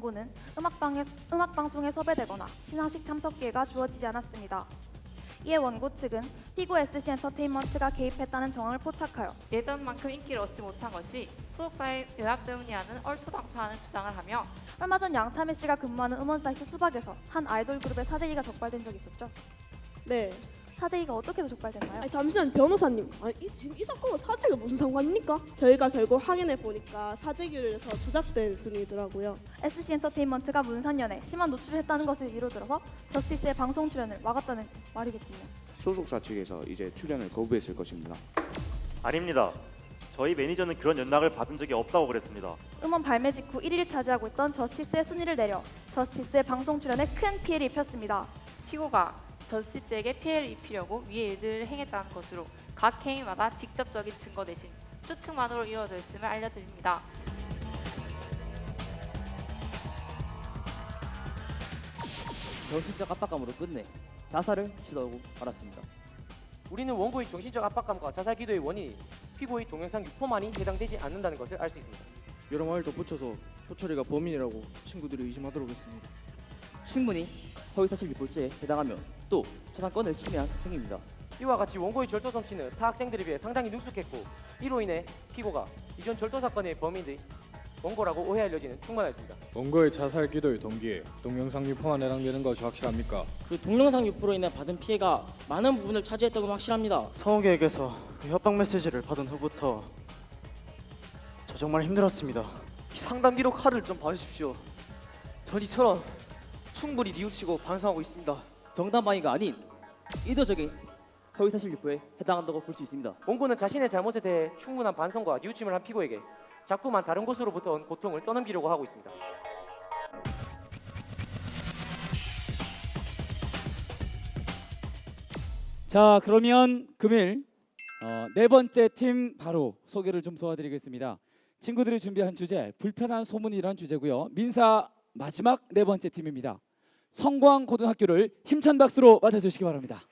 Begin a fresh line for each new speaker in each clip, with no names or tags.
원고는 음악방송에 섭외되거나 시상식 참석 기회가 주어지지 않았습니다. 이에 원고 측은 피고 SC엔터테인먼트가 개입했다는 정황을 포착하여
예전만큼 인기를 얻지 못한 것이 소속사의 요약 때문이라는 얼토당토하는 주장을 하며
얼마 전 양차미 씨가 근무하는 음원 사이트 수박에서 한 아이돌 그룹의 사재기가 적발된 적이 있었죠.
네.
사재기가 어떻게 해서 적발됐나요?
아니 잠시만 변호사님. 지금 이 사건과 사재가 무슨 상관입니까? 저희가 결국 확인해 보니까 사재기를서 조작된 순위더라고요.
SC엔터테인먼트가 문산연에 심한 노출을 했다는 것을 이유로 들어서 저스티스의 방송 출연을 막았다는 말이겠군요.
소속사 측에서 이제 출연을 거부했을 것입니다.
아닙니다. 저희 매니저는 그런 연락을 받은 적이 없다고 그랬습니다.
음원 발매 직후 1위를 차지하고 있던 저스티스의 순위를 내려 저스티스의 방송 출연에 큰 피해를 입혔습니다.
피고가 저스티스에게 피해를 입히려고 위의 일들을 행했다는 것으로 각 행위마다 직접적인 증거 대신 추측만으로 이루어져 있음을 알려드립니다.
정신적 압박감으로 끝내 자살을 시도하고 말았습니다.
우리는 원고의 정신적 압박감과 자살 기도의 원인이 피고의 동영상 유포만이 해당되지 않는다는 것을 알 수 있습니다.
여러 마을 덧붙여서 효철이가 범인이라고 친구들이 의심하도록 했습니다.
충분히 허위사실 유포죄에 해당하며 또 초상권을 침해한 행위입니다.
이와 같이 원고의 절도 솜씨는 타 학생들에 비해 상당히 능숙했고 이로 인해 피고가 이전 절도 사건의 범인의 원고라고 오해할 여지는 충분하였습니다.
원고의 자살 기도의 동기에 동영상 유포만 해당되는 것이 확실합니까?
그 동영상 유포로 인해 받은 피해가 많은 부분을 차지했던 건 확실합니다.
성우에게서 그 협박 메시지를 받은 후부터 저 정말 힘들었습니다.
상담기록 카드를 좀 봐주십시오. 전 이처럼 충분히 뉘우치고 반성하고 있습니다.
정당방위가 아닌 의도적인 허위사실 유포에 해당한다고 볼 수 있습니다.
원고는 자신의 잘못에 대해 충분한 반성과 뉘우침을 한 피고에게 자꾸만 다른 곳으로부터 온 고통을 떠넘기려고 하고 있습니다.
자, 그러면 금일 네 번째 팀 바로 소개를 좀 도와드리겠습니다. 친구들이 준비한 주제 불편한 소문이라는 주제고요. 민사 마지막 네 번째 팀입니다. 성광고등학교를 힘찬 박수로 맞아주시기 바랍니다.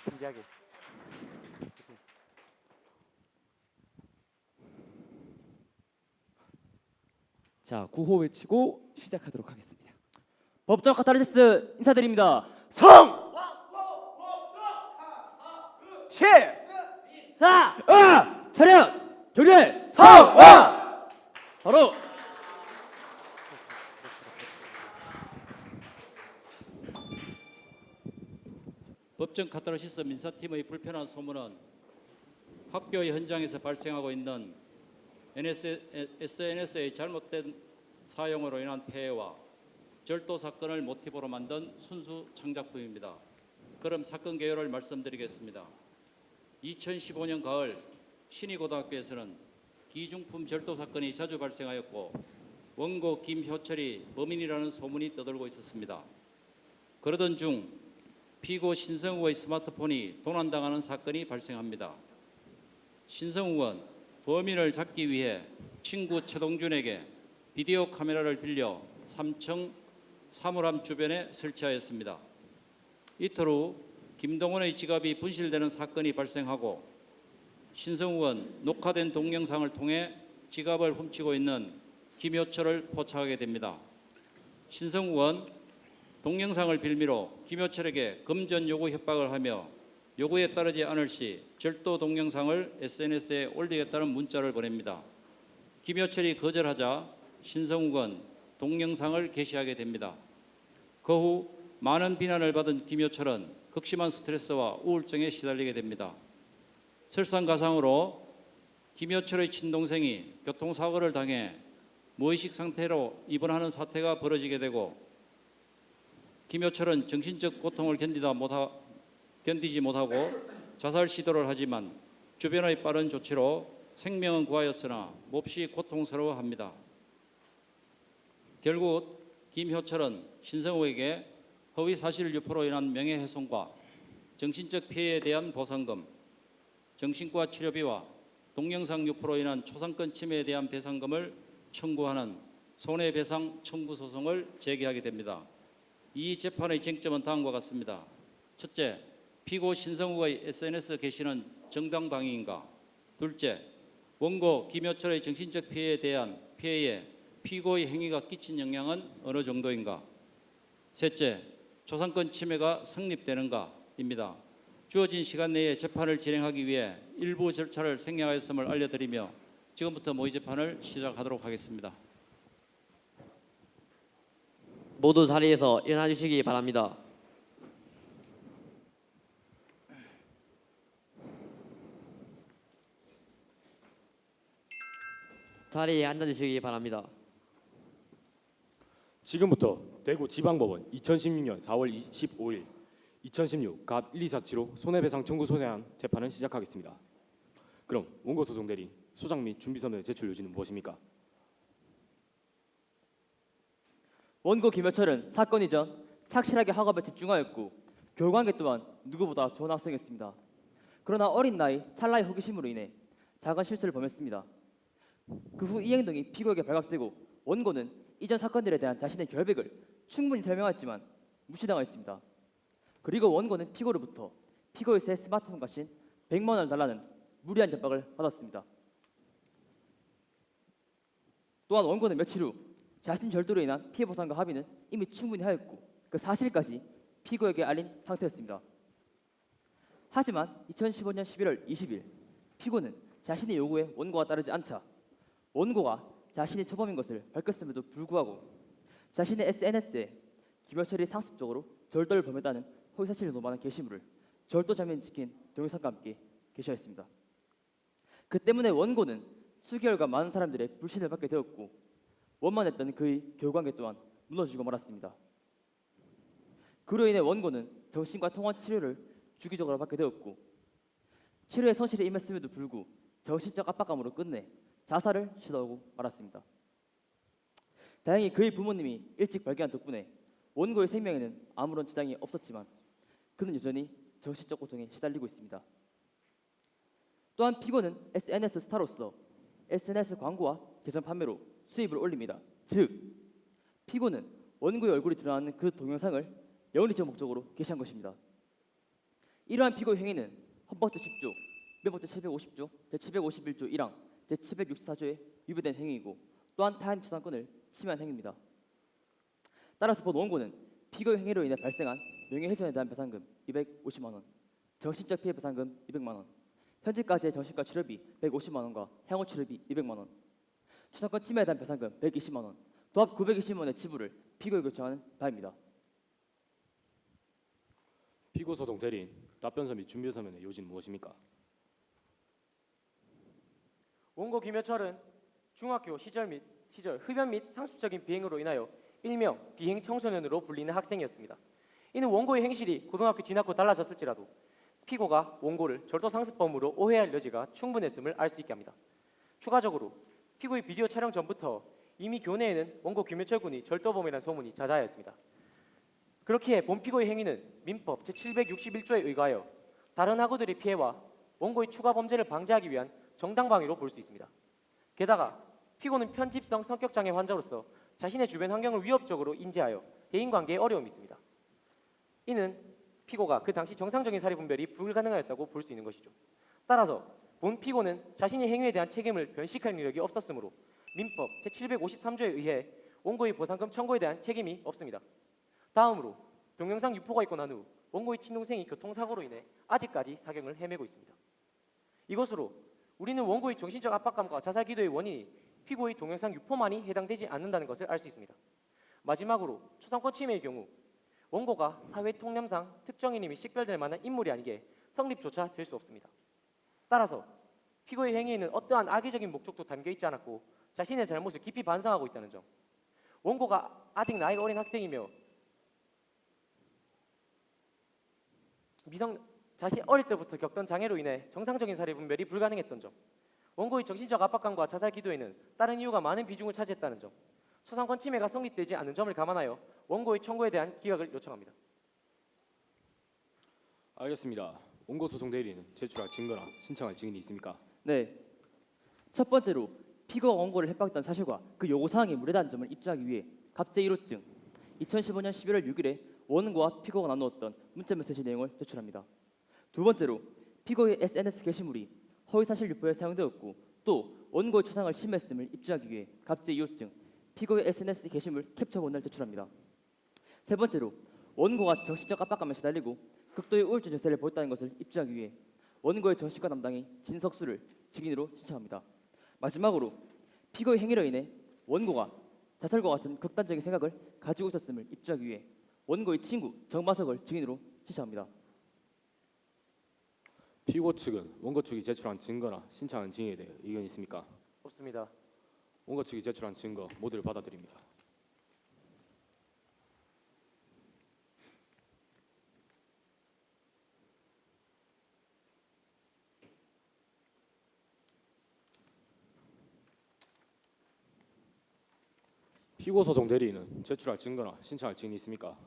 진지하게.
자, 구호 외치고 시작하도록 하겠습니다.
법정 카타르시스 인사드립니다.
성! 시!
사! 차렷! 경례!
성와!
바로
법정 카타르시스 민사팀의 불편한 소문은 학교의 현장에서 발생하고 있는 SNS의 잘못된 사용으로 인한 폐해와 절도 사건을 모티브로 만든 순수 창작품입니다. 그럼 사건 개요를 말씀드리겠습니다. 2015년 가을 신의고등학교에서는 기중품 절도 사건이 자주 발생하였고 원고 김효철이 범인이라는 소문이 떠돌고 있었습니다. 그러던 중 피고 신성우의 스마트폰이 도난당하는 사건이 발생합니다. 신성우는 범인을 잡기 위해 친구 최동준에게 비디오 카메라를 빌려 3층 사물함 주변에 설치하였습니다. 이틀 후 김동원의 지갑이 분실되는 사건이 발생하고 신성우는 녹화된 동영상을 통해 지갑을 훔치고 있는 김효철을 포착하게 됩니다. 신성우는 동영상을 빌미로 김효철에게 금전 요구 협박을 하며 요구에 따르지 않을 시 절도 동영상을 SNS에 올리겠다는 문자를 보냅니다. 김효철이 거절하자 신성욱은 동영상을 게시하게 됩니다. 그 후 많은 비난을 받은 김효철은 극심한 스트레스와 우울증에 시달리게 됩니다. 설상가상으로 김효철의 친동생이 교통사고를 당해 무의식 상태로 입원하는 사태가 벌어지게 되고 김효철은 정신적 고통을 견디지 못하고 자살 시도를 하지만 주변의 빠른 조치로 생명은 구하였으나 몹시 고통스러워합니다. 결국 김효철은 신성우에게 허위 사실 유포로 인한 명예훼손과 정신적 피해에 대한 보상금, 정신과 치료비와 동영상 유포로 인한 초상권 침해에 대한 배상금을 청구하는 손해배상 청구 소송을 제기하게 됩니다. 이 재판의 쟁점은 다음과 같습니다. 첫째, 피고 신성우의 SNS 게시는 정당방위인가? 둘째, 원고 김효철의 정신적 피해에 대한 피해에 피고의 행위가 끼친 영향은 어느 정도인가? 셋째, 초상권 침해가 성립되는가입니다. 주어진 시간 내에 재판을 진행하기 위해 일부 절차를 생략하였음을 알려드리며 지금부터 모의 재판을 시작하도록 하겠습니다.
모두 자리에서 일어나 주시기 바랍니다. 자리에 앉아 주시기 바랍니다.
지금부터 대구지방법원 2016년 4월 25일 2016 갑 1247호 손해배상 청구 소대한 재판을 시작하겠습니다. 그럼 원고 소송 대리 소장 및 준비서면의 제출 요지는 무엇입니까?
원고 김여철은 사건 이전 착실하게 학업에 집중하였고 교육관계 또한 누구보다 좋은 학생이었습니다. 그러나 어린 나이 찰나의 호기심으로 인해 작은 실수를 범했습니다. 그 후 이 행동이 피고에게 발각되고 원고는 이전 사건들에 대한 자신의 결백을 충분히 설명했지만 무시당하였습니다. 그리고 원고는 피고로부터 피고의 새 스마트폰 값인 100만 원을 달라는 무리한 협박을 받았습니다. 또한 원고는 며칠 후 자신 절도로 인한 피해 보상과 합의는 이미 충분히 하였고 그 사실까지 피고에게 알린 상태였습니다. 하지만 2015년 11월 20일 피고는 자신의 요구에 원고가 따르지 않자 원고가 자신이 초범인 것을 밝혔음에도 불구하고 자신의 SNS에 김여철이 상습적으로 절도를 범했다는 허위사실을 노발한 게시물을 절도 장면이 찍힌 동영상과 함께 게시하였습니다. 그 때문에 원고는 수개월간 많은 사람들의 불신을 받게 되었고 원만했던 그의 교육관계 또한 무너지고 말았습니다. 그로 인해 원고는 정신과 통원 치료를 주기적으로 받게 되었고 치료에 성실히 임했음에도 불구하고 정신적 압박감으로 끝내 자살을 시도하고 말았습니다. 다행히 그의 부모님이 일찍 발견한 덕분에 원고의 생명에는 아무런 지장이 없었지만 그는 여전히 정신적 고통에 시달리고 있습니다. 또한 피고는 SNS 스타로서 SNS 광고와 계정 판매로 수입을 올립니다. 즉, 피고는 원고의 얼굴이 드러나는 그 동영상을 영리적 목적으로 게시한 것입니다. 이러한 피고의 행위는 헌법 제10조, 민법 제750조, 제751조 1항, 제764조에 위배된 행위이고 또한 타인 초상권을 침해한 행위입니다. 따라서 본 원고는 피고의 행위로 인해 발생한 명예훼손에 대한 배상금 250만 원, 정신적 피해 배상금 200만 원, 현재까지의 정신과 치료비 150만 원과 향후 치료비 200만 원, 초상권 침해에 대한 배상금 120만 원, 도합 920만 원의 지불을 피고에게 요청하는 바입니다.
피고 소송 대리인 답변서 및 준비서면의 요지는 무엇입니까?
원고 김여철은 중학교 시절 흡연 및 상습적인 비행으로 인하여 일명 비행 청소년으로 불리는 학생이었습니다. 이는 원고의 행실이 고등학교 진학 후 달라졌을지라도 피고가 원고를 절도 상습범으로 오해할 여지가 충분했음을 알 수 있게 합니다. 추가적으로 피고의 비디오 촬영 전부터 이미 교내에는 원고 김여철 군이 절도범이라는 소문이 자자하였습니다. 그렇기에 본 피고의 행위는 민법 제761조에 의거하여 다른 학우들의 피해와 원고의 추가 범죄를 방지하기 위한 정당방위로 볼 수 있습니다. 게다가 피고는 편집성 성격장애 환자로서 자신의 주변 환경을 위협적으로 인지하여 대인관계에 어려움이 있습니다. 이는 피고가 그 당시 정상적인 사례 분별이 불가능하였다고 볼 수 있는 것이죠. 따라서 본 피고는 자신의 행위에 대한 책임을 변식할 능력이 없었으므로 민법 제753조에 의해 원고의 보상금 청구에 대한 책임이 없습니다. 다음으로 동영상 유포가 있고 난 후 원고의 친동생이 교통사고로 인해 아직까지 사경을 헤매고 있습니다. 이것으로 우리는 원고의 정신적 압박감과 자살 기도의 원인이 피고의 동영상 유포만이 해당되지 않는다는 것을 알 수 있습니다. 마지막으로 초상권 침해의 경우 원고가 사회 통념상 특정인임이 식별될 만한 인물이 아니게 성립조차 될 수 없습니다. 따라서 피고의 행위에는 어떠한 악의적인 목적도 담겨 있지 않았고 자신의 잘못을 깊이 반성하고 있다는 점, 원고가 아직 나이가 어린 학생이며 자신 어릴 때부터 겪던 장애로 인해 정상적인 사례 분별이 불가능했던 점, 원고의 정신적 압박감과 자살 기도에는 다른 이유가 많은 비중을 차지했다는 점, 초상권 침해가 성립되지 않은 점을 감안하여 원고의 청구에 대한 기각을 요청합니다.
알겠습니다. 원고 소송 대리인은 제출할 증거나 신청할 증인이 있습니까?
네. 첫 번째로 피고가 원고를 협박했던 사실과 그 요구사항이 무례다는 점을 입증하기 위해 갑제 1호증 2015년 11월 6일에 원고와 피고가 나누었던 문자메시지 내용을 제출합니다. 두 번째로 피고의 SNS 게시물이 허위사실 유포에 사용되었고 또 원고의 초상을 침해했음을 입증하기 위해 갑제 2호증 피고의 SNS 게시물 캡처본을 제출합니다. 세 번째로 원고가 정신적 압박감에 시달리고 극도의 우울증 증세를 보였다는 것을 입증하기 위해 원고의 정신과 담당인 진석수를 증인으로 신청합니다. 마지막으로 피고의 행위로 인해 원고가 자살과 같은 극단적인 생각을 가지고 있었음을 입증하기 위해 원고의 친구 정마석을 증인으로 신청합니다.
피고 측은 원고 측이 제출한 증거나 신청한 증인에 대해 의견이 있습니까?
없습니다.
원고 측이 제출한 증거 모두를 받아들입니다. 피고 소송 대리인은 제출할 증거나 신청할 증인이 있습니까?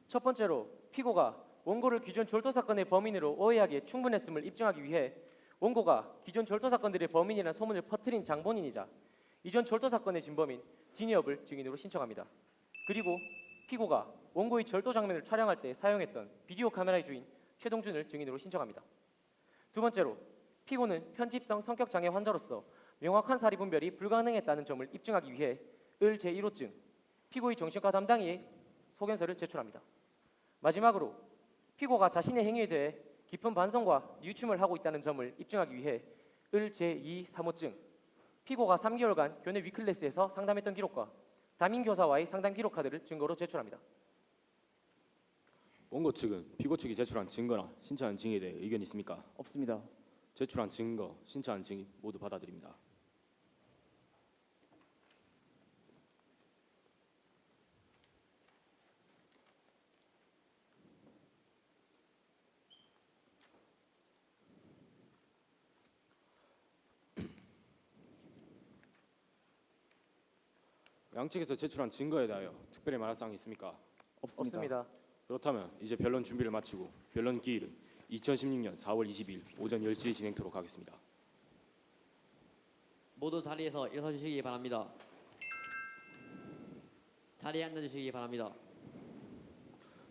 첫 번째로 피고가 원고를 기존 절도 사건의 범인으로 오해하기에 충분했음을 입증하기 위해 원고가 기존 절도 사건들의 범인이라는 소문을 퍼뜨린 장본인이자 이전 절도 사건의 진범인 진희업을 증인으로 신청합니다. 그리고 피고가 원고의 절도 장면을 촬영할 때 사용했던 비디오 카메라의 주인 최동준을 증인으로 신청합니다. 두 번째로 피고는 편집성 성격 장애 환자로서 명확한 사리 분별이 불가능했다는 점을 입증하기 위해 을 제1호증 피고의 정신과 담당의의 소견서를 제출합니다. 마지막으로 피고가 자신의 행위에 대해 깊은 반성과 뉘우침을 하고 있다는 점을 입증하기 위해 을 제2, 3호증 피고가 3개월간 교내 위클래스에서 상담했던 기록과 담임 교사와의 상담 기록 카드를 증거로 제출합니다.
원고 측은 피고 측이 제출한 증거나 신청한 증인에 대해 의견이 있습니까?
없습니다.
제출한 증거, 신청한 증인 모두 받아들입니다. 양측에서 제출한 증거에 대하여 특별히 말할 사항이 있습니까?
없습니다.
그렇다면 이제 변론 준비를 마치고 변론 기일은 2016년 4월 20일 오전 10시에 진행토록 하겠습니다.
모두 자리에서 일어서 주시기 바랍니다. 자리에 앉아 주시기 바랍니다.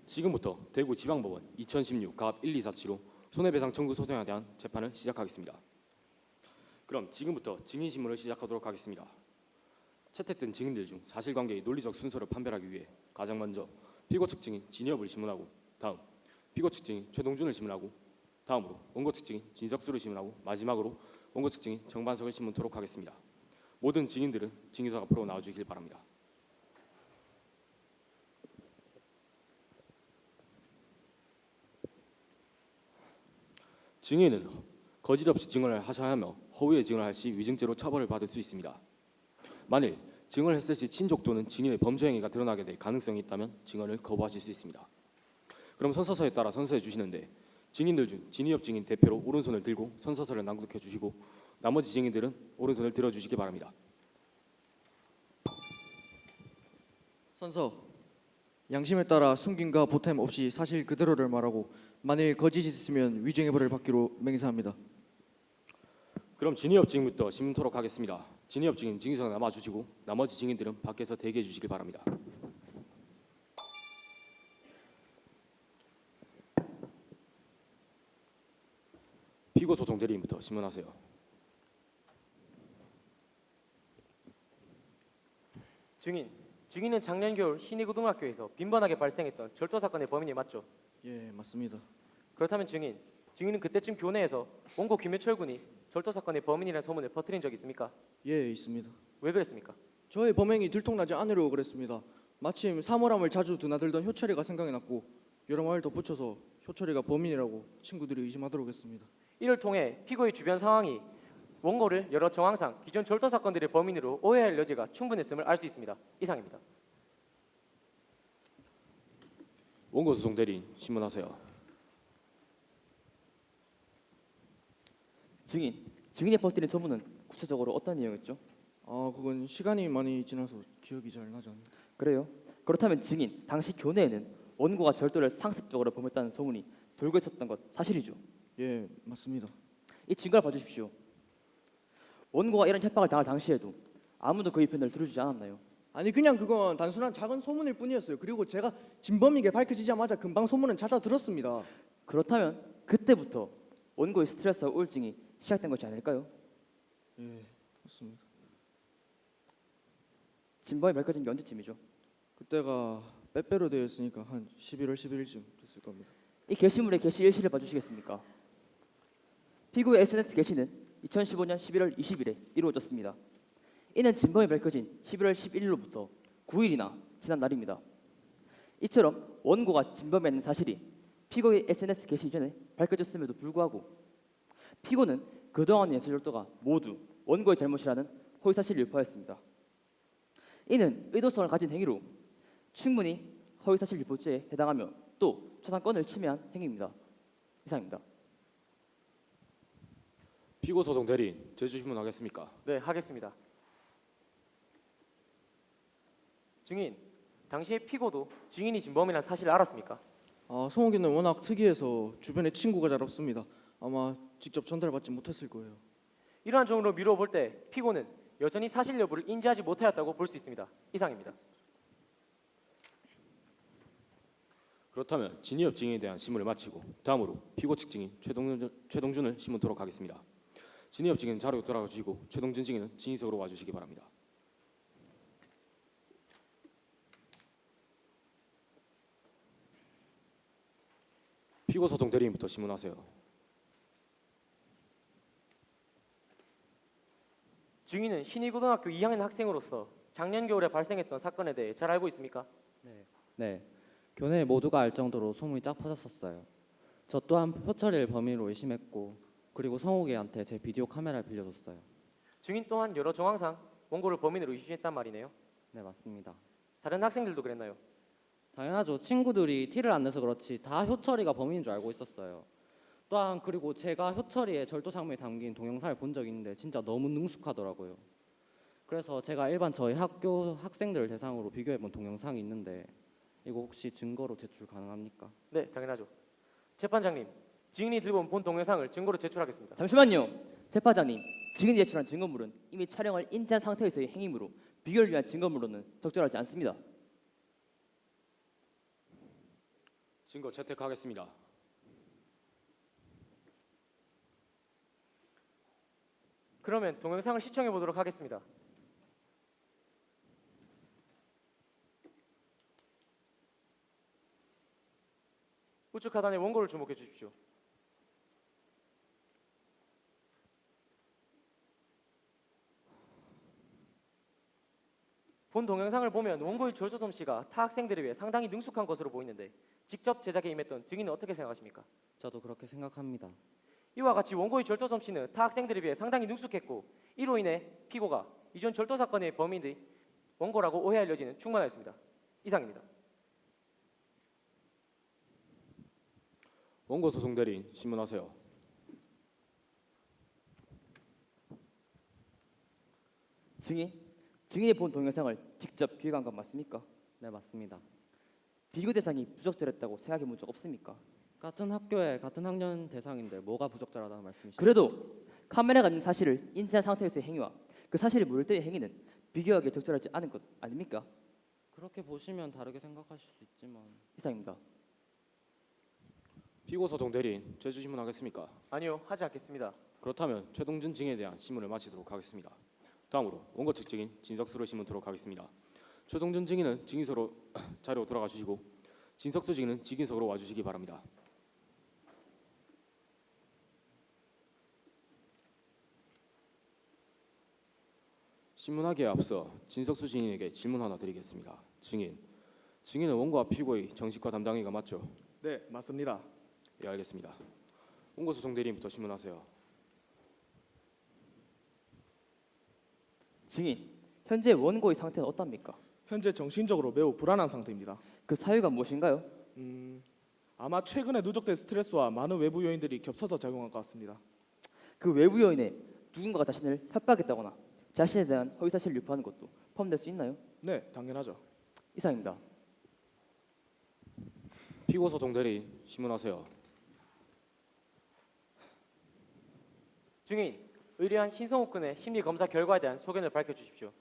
지금부터 대구지방법원 2016 갑 1247호 손해배상 청구 소송에 대한 재판을 시작하겠습니다. 그럼 지금부터 증인 신문을 시작하도록 하겠습니다. 채택된 증인들 중 사실관계의 논리적 순서를 판별하기 위해 가장 먼저 피고 측 증인 진희업을 신문하고 다음 피고 측 증인 최동준을 신문하고 다음으로 원고 측 증인 진석수를 신문하고 마지막으로 원고 측 증인 정반석을 신문토록 하겠습니다. 모든 증인들은 증인석 앞으로 나와주길 바랍니다. 증인은 거짓 없이 증언을 하셔야 하며 허위의 증언을 할 시 위증죄로 처벌을 받을 수 있습니다. 만일 증언을 했을 시 친족 또는 증인의 범죄 행위가 드러나게 될 가능성이 있다면 증언을 거부하실 수 있습니다. 그럼 선서서에 따라 선서해 주시는데 증인들 중 진희업 증인 대표로 오른손을 들고 선서서를 낭독해 주시고 나머지 증인들은 오른손을 들어 주시기 바랍니다.
선서. 양심에 따라 숨김과 보탬 없이 사실 그대로를 말하고 만일 거짓이 있으면 위증의 벌을 받기로 맹세합니다.
그럼 진희업 증인부터 신문토록 하겠습니다. 진희업 증인 증인석 남아주시고 나머지 증인들은 밖에서 대기해 주시길 바랍니다. 피고 소송 대리인부터 신문하세요.
증인은 작년 겨울 신의고등학교에서 빈번하게 발생했던 절도 사건의 범인이 맞죠?
예, 맞습니다.
그렇다면 증인은 그때쯤 교내에서 원고 김효철 군이 절도 사건의 범인이라는 소문을 퍼뜨린 적이 있습니까?
예, 있습니다.
왜 그랬습니까?
저의 범행이 들통나지 않으려고 그랬습니다. 마침 사물함을 자주 드나들던 효철이가 생각이 났고 여러 말 덧붙여서 효철이가 범인이라고 친구들이 의심하도록 했습니다.
이를 통해 피고의 주변 상황이 원고를 여러 정황상 기존 절도 사건들의 범인으로 오해할 여지가 충분했음을 알 수 있습니다. 이상입니다.
원고 소송 대리인 신문하세요.
증인이 퍼뜨린 소문은 구체적으로 어떤 내용이었죠?
그건 시간이 많이 지나서 기억이 잘 나지 않는데.
그래요? 그렇다면 증인 당시 교내에는 원고가 절도를 상습적으로 범했다는 소문이 돌고 있었던 것 사실이죠?
예, 맞습니다.
이 증거를 봐주십시오. 원고가 이런 협박을 당할 당시에도 아무도 그의 편을 들어주지 않았나요?
아니 그냥 그건 단순한 작은 소문일 뿐이었어요. 그리고 제가 진범이게 밝혀지자마자 금방 소문은 찾아 들었습니다.
그렇다면 그때부터 원고의 스트레스와 우울증이 시작된 것이 아닐까요?
예, 맞습니다.
진범이 밝혀진 게 언제쯤이죠?
그때가 빼빼로 되어 있으니까 한 11월 11일쯤 됐을 겁니다.
이 게시물의 게시 일시를 봐주시겠습니까? 피고의 SNS 게시는 2015년 11월 20일에 이루어졌습니다. 이는 진범이 밝혀진 11월 11일로부터 9일이나 지난 날입니다. 이처럼 원고가 진범이라는 사실이 피고의 SNS 게시 이전에 밝혀졌음에도 불구하고 피고는 그동안의 연쇄절도가 모두 원고의 잘못이라는 허위사실을 유포하였습니다. 이는 의도성을 가진 행위로 충분히 허위사실 유포죄에 해당하며 또 초상권을 침해한 행위입니다. 이상입니다.
피고 소송 대리인 제주 신문하겠습니까?
네, 하겠습니다. 증인, 당시에 피고도 증인이 진범이라는 사실을 알았습니까?
송옥이는 워낙 특이해서 주변에 친구가 잘 없습니다. 아마 직접 전달받지 못했을 거예요.
이러한 점으로 미루어 볼 때 피고는 여전히 사실 여부를 인지하지 못하였다고 볼 수 있습니다. 이상입니다.
그렇다면 진위업 증인에 대한 신문을 마치고 다음으로 피고 측 증인 최동준을 신문토록 하겠습니다. 진위업 증인 자료 돌아가 주시고 최동준 증인은 진의석으로 와주시기 바랍니다. 피고 소송 대리인부터 신문하세요.
증인은 신의고등학교 2학년 학생으로서 작년 겨울에 발생했던 사건에 대해 잘 알고 있습니까?
네, 교내 모두가 알 정도로 소문이 쫙 퍼졌었어요. 저 또한 효철이를 범인으로 의심했고 그리고 성욱이한테 제 비디오 카메라를 빌려줬어요.
증인 또한 여러 정황상 원고를 범인으로 의심했단 말이네요.
네, 맞습니다.
다른 학생들도 그랬나요?
당연하죠. 친구들이 티를 안 내서 그렇지 다 효철이가 범인인 줄 알고 있었어요. 또한 그리고 제가 효철이의 절도 장면이 담긴 동영상을 본 적이 있는데 진짜 너무 능숙하더라고요. 그래서 제가 일반 저희 학교 학생들을 대상으로 비교해본 동영상이 있는데 이거 혹시 증거로 제출 가능합니까?
네, 당연하죠. 재판장님, 증인이 들고 온 본 동영상을 증거로 제출하겠습니다.
잠시만요. 재판장님, 증인이 제출한 증거물은 이미 촬영을 인지한 상태에서의 행위물로 비교를 위한 증거물로는 적절하지 않습니다.
증거 채택하겠습니다.
그러면 동영상을 시청해 보도록 하겠습니다. 우측 하단의 원고를 주목해 주십시오. 본 동영상을 보면 원고의 절도 솜씨가 타 학생들에 비해 상당히 능숙한 것으로 보이는데 직접 제작에 임했던 증인은 어떻게 생각하십니까?
저도 그렇게 생각합니다.
이와 같이 원고의 절도 솜씨는 타 학생들에 비해 상당히 능숙했고 이로 인해 피고가 이전 절도 사건의 범인이 원고라고 오해할 여지는 충분하였습니다. 이상입니다.
원고 소송 대리인 신문하세요.
증인이 본 동영상을 직접 기획한 건 맞습니까?
네, 맞습니다.
비교 대상이 부적절했다고 생각해 본 적 없습니까?
같은 학교에 같은 학년 대상인데 뭐가 부적절하다는 말씀이시죠?
그래도 카메라가 있는 사실을 인지한 상태에서의 행위와 그 사실을 모를 때의 행위는 비교하기에 적절하지 않은 것 아닙니까?
그렇게 보시면 다르게 생각하실 수 있지만
이상입니다.
피고 소송 대리인 제주 신문하겠습니까?
아니요, 하지 않겠습니다.
그렇다면 최동준 증인에 대한 신문을 마치도록 하겠습니다. 다음으로 원고 측 증인 진석수를 신문토록 하겠습니다. 최동준 증인은 증인석으로 자료 돌아가 주시고 진석수 증인은 직인석으로 와주시기 바랍니다. 신문하기에 앞서 진석수 증인에게 질문 하나 드리겠습니다. 증인은 원고와 피고의 정식과 담당이가 맞죠?
네, 맞습니다.
예, 알겠습니다. 원고 소송 대리인부터 신문하세요.
증인, 현재 원고의 상태는 어떻습니까?
현재 정신적으로 매우 불안한 상태입니다.
그 사유가 무엇인가요?
아마 최근에 누적된 스트레스와 많은 외부 요인들이 겹쳐서 작용한 것 같습니다.
그 외부 요인에 누군가가 자신을 협박했다거나 자신에 대한 허위사실을 유포하는 것도 포함될 수 있나요?
네, 당연하죠.
이상입니다.
피고 소송 대리인 신문하세요.
증인, 의뢰한 신성욱 군의 심리 검사 결과에 대한 소견을 밝혀주십시오.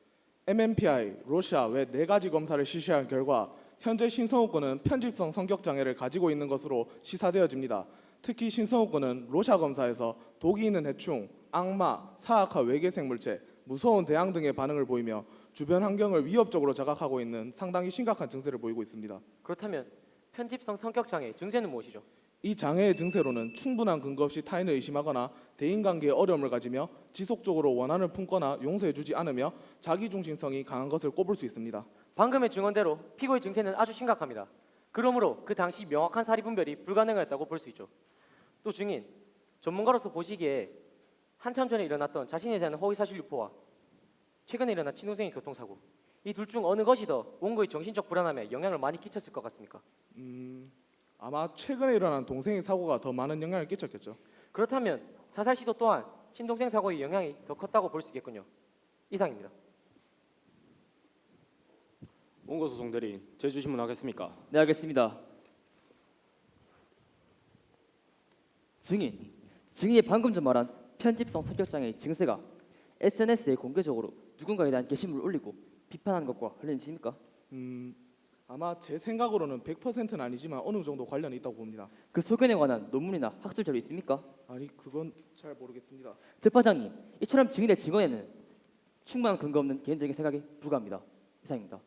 MMPI, 러시아 외 4가지 검사를 실시한 결과 현재 신성욱 군은 편집성 성격 장애를 가지고 있는 것으로 시사되어집니다. 특히 신성욱 군은 러시아 검사에서 독이 있는 해충, 악마, 사악한 외계 생물체, 무서운 대항 등의 반응을 보이며 주변 환경을 위협적으로 자각하고 있는 상당히 심각한 증세를 보이고 있습니다.
그렇다면 편집성 성격 장애 증세는 무엇이죠?
이 장애의 증세로는 충분한 근거 없이 타인을 의심하거나 대인관계에 어려움을 가지며 지속적으로 원한을 품거나 용서해주지 않으며 자기중심성이 강한 것을 꼽을 수 있습니다.
방금의 증언대로 피고의 증세는 아주 심각합니다. 그러므로 그 당시 명확한 사리 분별이 불가능했다고 볼 수 있죠. 또 증인, 전문가로서 보시기에 한참 전에 일어났던 자신에 대한 허위사실 유포와 최근에 일어난 친동생의 교통사고, 이 둘 중 어느 것이 더 원고의 정신적 불안함에 영향을 많이 끼쳤을 것 같습니까?
아마 최근에 일어난 동생의 사고가 더 많은 영향을 끼쳤겠죠.
그렇다면 자살 시도 또한 친동생 사고의 영향이 더 컸다고 볼 수 있겠군요. 이상입니다.
원고 소송 대리인 제주 신문하겠습니까?
네, 알겠습니다. 증인이 방금 전 말한 편집성 성격장애의 증세가 SNS에 공개적으로 누군가에 대한 게시물을 올리고 비판하는 것과 관련이 있습니까?
아마 제 생각으로는 100%는 아니지만 어느 정도 관련이 있다고 봅니다.
그 소견에 관한 논문이나 학술 자료 있습니까?
아니, 그건 잘 모르겠습니다.
재판장님, 이처럼 증인의 증언에는 충분한 근거 없는 개인적인 생각에 불과합니다. 이상입니다.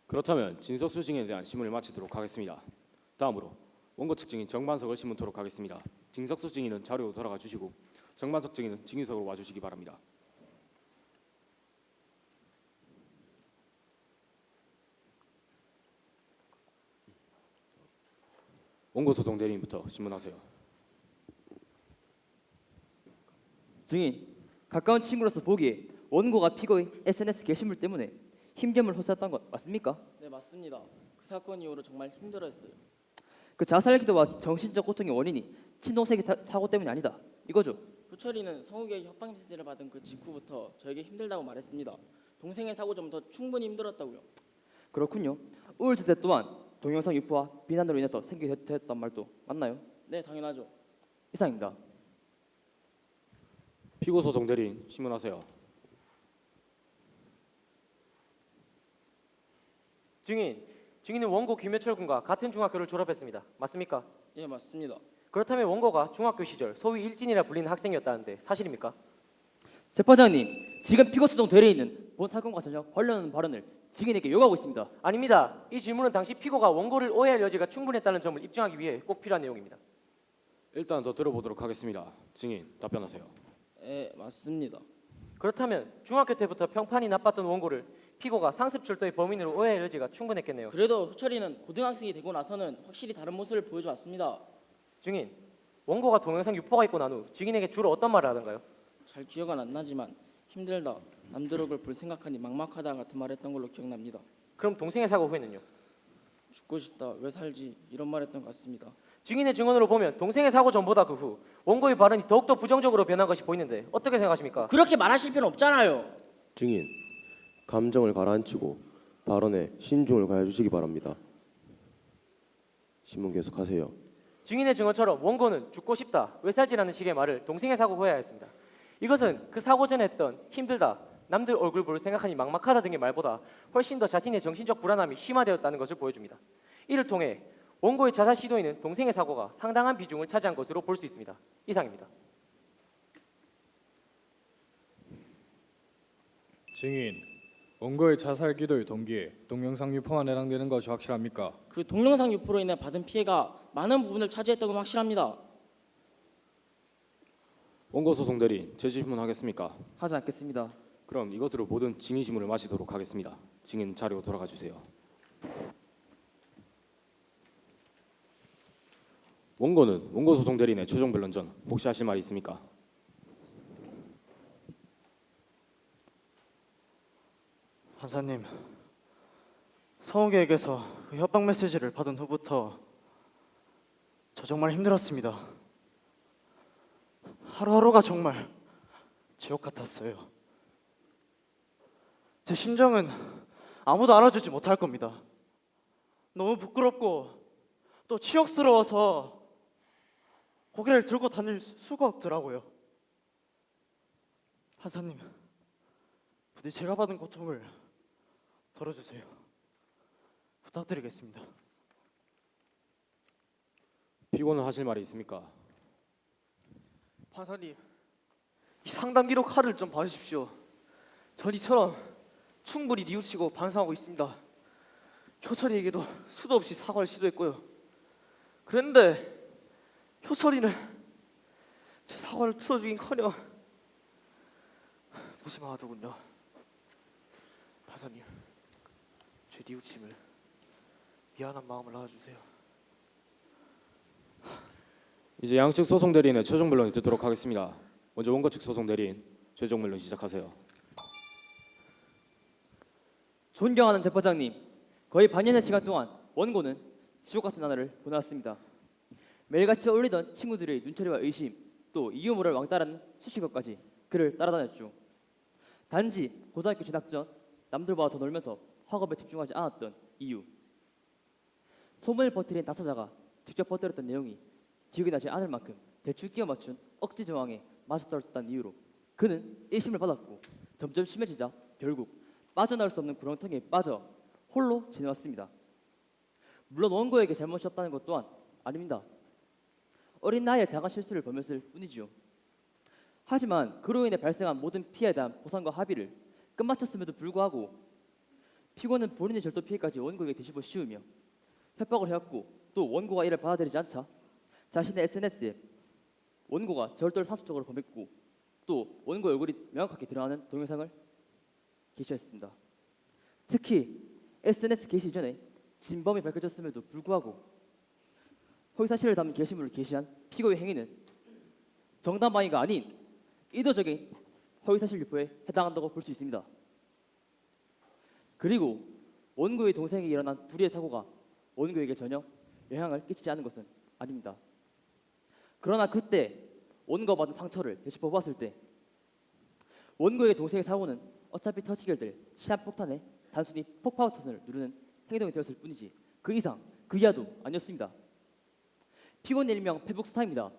그렇다면 진석수 증인에 대한 신문을 마치도록 하겠습니다. 다음으로 원고 측 증인 정반석을 신문토록 하겠습니다. 진석수 증인은 자료로 돌아가 주시고 정반석 증인은 증인석으로 와주시기 바랍니다. 원고 소송 대리인부터 신문하세요.
증인, 가까운 친구로서 보기에 원고가 피고의 SNS 게시물 때문에 힘듦을 호소했던 것 맞습니까?
네, 맞습니다. 그 사건 이후로 정말 힘들어했어요.
그 자살 기도와 정신적 고통의 원인이 친동생의 사고 때문이 아니다, 이거죠?
효철이는 성욱의 협박 메시지를 받은 그 직후부터 저에게 힘들다고 말했습니다. 동생의 사고 전부터 충분히 힘들었다고요.
그렇군요. 우울 증세 또한 동영상 유포와 비난으로 인해서 생기게 됐단 말도 맞나요?
네, 당연하죠.
이상입니다.
피고 소송 대리인 신문하세요.
증인은 원고 김해철 군과 같은 중학교를 졸업했습니다. 맞습니까?
예, 맞습니다.
그렇다면 원고가 중학교 시절 소위 일진이라 불리는 학생이었다는데 사실입니까?
재판장님, 지금 피고 소송 대리인은 본 사건과 전혀 관련 발언을 증인에게 요구하고 있습니다.
아닙니다. 이 질문은 당시 피고가 원고를 오해할 여지가 충분했다는 점을 입증하기 위해 꼭 필요한 내용입니다.
일단 더 들어보도록 하겠습니다. 증인 답변하세요.
예, 맞습니다.
그렇다면 중학교 때부터 평판이 나빴던 원고를 피고가 상습 철도의 범인으로 오해할 여지가 충분했겠네요.
그래도 효철이는 고등학생이 되고 나서는 확실히 다른 모습을 보여줘 왔습니다.
증인, 원고가 동영상 유포가 있고 난 후 증인에게 주로 어떤 말을 하던가요?
잘 기억은 안 나지만 힘들다, 남들 얼굴 볼 생각하니 막막하다 같은 말 했던 걸로 기억납니다.
그럼 동생의 사고 후에는요?
죽고 싶다, 왜 살지 이런 말 했던 것 같습니다.
증인의 증언으로 보면 동생의 사고 전보다 그 후 원고의 발언이 더욱더 부정적으로 변한 것이 보이는데 어떻게 생각하십니까?
그렇게 말하실 필요는 없잖아요.
증인, 감정을 가라앉히고 발언에 신중을 가해주시기 바랍니다. 신문 계속하세요.
증인의 증언처럼 원고는 죽고 싶다, 왜 살지라는 식의 말을 동생의 사고 후에 하였습니다. 이것은 그 사고 전에 했던 힘들다, 남들 얼굴 볼 생각하니 막막하다 등의 말보다 훨씬 더 자신의 정신적 불안함이 심화되었다는 것을 보여줍니다. 이를 통해 원고의 자살 시도에는 동생의 사고가 상당한 비중을 차지한 것으로 볼 수 있습니다. 이상입니다.
증인, 원고의 자살 기도의 동기에 동영상 유포만 해당되는 것이 확실합니까?
그 동영상 유포로 인해 받은 피해가 많은 부분을 차지했던 건 확실합니다.
원고 소송 대리인 재질문하겠습니까?
하지 않겠습니다.
그럼 이것으로 모든 증인 신문을 마치도록 하겠습니다. 증인 자료 돌아가 주세요. 원고는 원고 소송 대리인의 최종 변론 전 혹시 하실 말이 있습니까?
판사님, 성욱에게서 그 협박 메시지를 받은 후부터 저 정말 힘들었습니다. 하루하루가 정말 지옥 같았어요. 제 심정은 아무도 알아주지 못할 겁니다. 너무 부끄럽고 또 치욕스러워서 고개를 들고 다닐 수가 없더라고요. 판사님, 부디 제가 받은 고통을 덜어주세요. 부탁드리겠습니다.
피고는 하실 말이 있습니까?
판사님, 이 상담 기록 카드를 좀 봐주십시오.
전 이처럼 충분히 뉘우치고 반성하고 있습니다. 효철이에게도 수도 없이 사과를 시도했고요. 그런데 효철이는 제 사과를 들어주긴커녕 무심하더군요. 판사님, 제 뉘우침을 미안한 마음을 낳아주세요.
이제 양측 소송 대리인의 최종 변론을 듣도록 하겠습니다. 먼저 원고 측 소송 대리인 최종 변론 시작하세요.
존경하는 재판장님, 거의 반년의 시간 동안 원고는 지옥 같은 하늘을 보내왔습니다. 매일같이 어울리던 친구들의 눈초리와 의심, 또 이유 모를 왕따라는 수식어까지 그를 따라다녔죠. 단지 고등학교 진학 전 남들보다 더 놀면서 학업에 집중하지 않았던 이유. 소문을 퍼뜨린 당사자가 직접 퍼뜨렸던 내용이 기억이 나지 않을 만큼 대충 끼워 맞춘 억지 정황에 맞아떨어졌다는 이유로 그는 1심을 받았고 점점 심해지자 결국 빠져나올 수 없는 구렁텅이에 빠져 홀로 지내왔습니다. 물론 원고에게 잘못이 없다는 것 또한 아닙니다. 어린 나이에 작은 실수를 범했을 뿐이지요. 하지만 그로 인해 발생한 모든 피해에 대한 보상과 합의를 끝마쳤음에도 불구하고 피고는 본인의 절도 피해까지 원고에게 뒤집어 씌우며 협박을 해왔고 또 원고가 이를 받아들이지 않자 자신의 SNS에 원고가 절도를 상습적으로 범했고 또 원고 얼굴이 명확하게 드러나는 동영상을 게시했습니다. 특히 SNS 게시 이전에 진범이 밝혀졌음에도 불구하고 허위사실을 담은 게시물을 게시한 피고의 행위는 정당방위가 아닌 의도적인 허위사실 유포에 해당한다고 볼 수 있습니다. 그리고 원고의 동생에게 일어난 불의의 사고가 원고에게 전혀 영향을 끼치지 않은 것은 아닙니다. 그러나 그때 원고가 받은 상처를 되짚어 보았을 때 원고의 동생의 사고는 어차피 터지게 될 시한폭탄에 단순히 폭파 버튼을 누르는 행동이 되었을 뿐이지 그 이상 그 이하도 아니었습니다. 피고는 일명 페북 스타입니다.